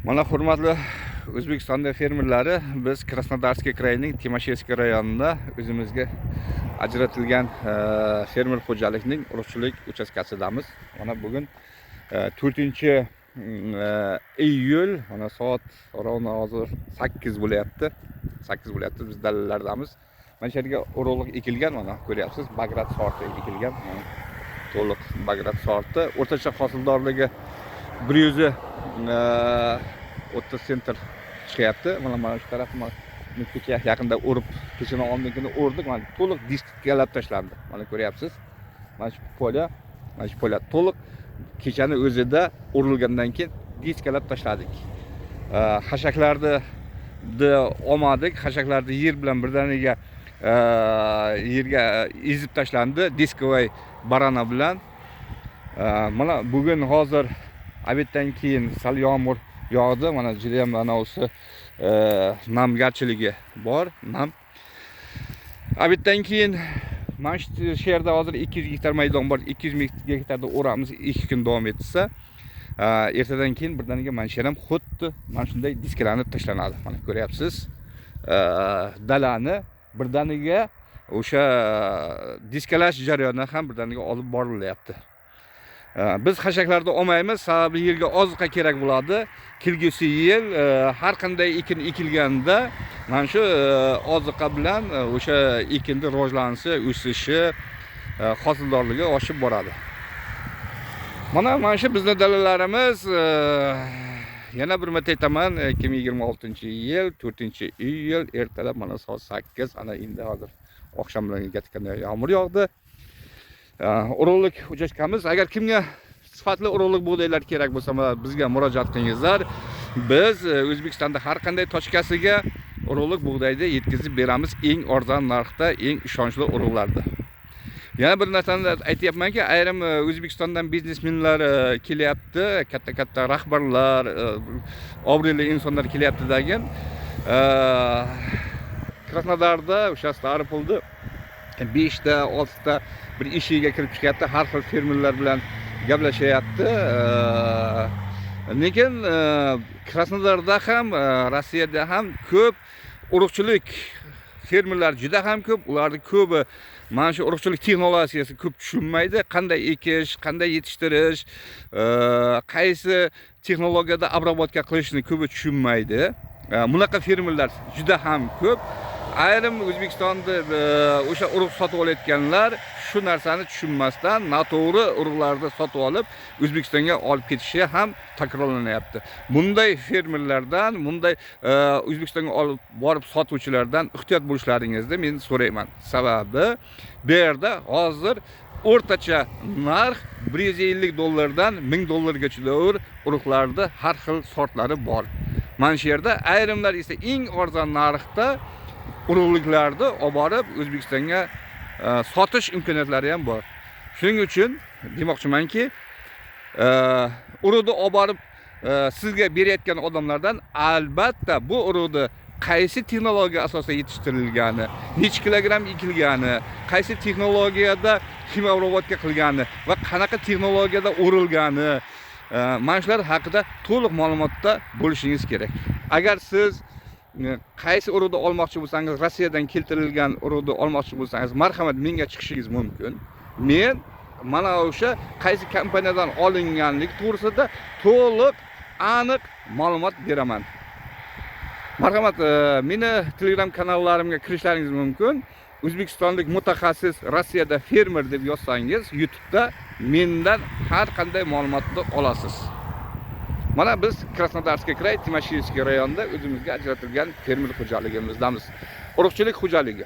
Mana hurmatli O'zbekistonda fermerlari, biz Krasnodarskiy krayining Timashevskiy rayonida o'zimizga ajratilgan fermer xo'jalikning urug'chilik uchastkasidamiz. Mana bugun 4-iyul, mana soat ravno hozir 8 bo'lyapti. 8 bo'lyapti. Biz dalillardamiz. Mana shu yerga urug'lik ekilgan, mana ko'ryapsiz, Bagrat sorti ekilgan. To'liq Bagrat sorti. O'rtacha hosildorligi 130 sentr chiqyapti. Mana shu taraf kecha yaqinda o'rib, kechani oldingini o'rdik. Mana to'liq diskalab tashlandi. Mana ko'ryapsiz. Mana shu polya to'liq kechani o'zida o'rilgandan keyin diskalab tashladik. Hashaklarni olmadik. Hashaklarni yer bilan birdaniga yerga ezib tashlandi diskovoy barana bilan. Mana bugun hozir obeddan keyin sal yomg'ir yog'di. Mana juda ham anavsi namgarchiligi bor, nam. Obeddan keyin mana shu yerda hozir 200 gektar maydon bor. 200 gektarda o'ramiz 2 kun davom etsa, ertadan keyin birdaniga mana shu ham xuddi mana shunday diskalanib tashlanadi. Mana ko'ryapsiz. Dalani birdaniga o'sha diskalash jarayoni ham birdaniga olib borilyapti. Biz hashaklarni olmaymiz, sababi yerga oziqa kerak bo'ladi. Kelgusi yil har qanday ekin ekilganda mana shu oziqa bilan o'sha ekinni rivojlanishi, o'sishi, hosildorligi oshib boradi. Mana shu bizning dalillarimiz. Yana bir marta aytaman, 2026-yil 4-iyul ertalab mana soat 8, ana endi hozir oqshom bilan gatganda yomg'ir yog'di. Urug'lik uchastkamiz. Agar kimga sifatli urug'lik bug'doylar kerak bo'lsa, bizga murojaat qilingizlar. Biz O'zbekistonda har qanday tochkasiga urug'lik bug'doyni yetkazib beramiz, eng arzon narxda, eng ishonchli urug'larda. Yana bir narsani aytayapmanki, ayrim O'zbekistondan biznesmenlar kelyapti, katta rahbarlar, obro'li insonlar kelyapti degan. Krasnodarda o'sha Staropolda 5 ta 6 ta bir ishiga kirib chiqyapti, har xil fermerlar bilan gaplashyapti. Lekin Krasnodarda ham, Rossiyada ham ko'p urug'chilik fermerlar juda ham ko'p. Ularning ko'pi mana shu urug'chilik texnologiyasi ko'p tushunmaydi. Qanday ekish, qanday yetishtirish, qaysi texnologiyada obработка qilishni ko'pi tushunmaydi. Bunaqa fermerlar juda ham ko'p. Ayrim O'zbekistonda o'sha urug' sotib olayotganlar shu narsani tushunmasdan noto'g'ri urug'larni sotib olib O'zbekistonga olib ketishi ham takrorlanyapti. Bunday fermerlardan, bunday O'zbekistonga olib borib sotuvchilardan ehtiyot bo'lishlaringizni men so'rayman. Sababi bu yerda hozir o'rtacha narx $150 $1000 gacha urug'larda har xil sortlari bor. Mana shu yerda ayrimlar esa eng arzon narxda urug'liklarni olib borib O'zbekistonga sotish imkoniyatlari ham bor. Shuning uchun demoqchimanki, urug'ni olib borib sizga berayotgan odamlardan albatta bu urug'ni qaysi texnologiya asosida yetishtirilgani, necha kilogramm ekilgani, qaysi texnologiyada kimyo obработка qilgani va qanaqa texnologiyada o'rilgani, mana shular haqida to'liq ma'lumotda bo'lishingiz kerak. Agar siz qaysi urug'ni olmoqchi bo'lsangiz, Rossiyadan keltirilgan urug'ni olmoqchi bo'lsangiz, marhamat menga chiqishingiz mumkin. Men mana o'sha qaysi kompaniyadan olinganlik to'g'risida to'liq aniq ma'lumot beraman. Marhamat, meni Telegram kanallarimga kirishlaringiz mumkin. O'zbekistonlik mutaxassis Rossiyada fermer deb yozsangiz, YouTube'da mendan har qanday ma'lumotni olasiz. Mana biz Krasnodarskiy kray, Timashevskiy rayonida o'zimizga ajratilgan fermer xo'jaligimizdamiz. Urug'chilik xo'jaligi.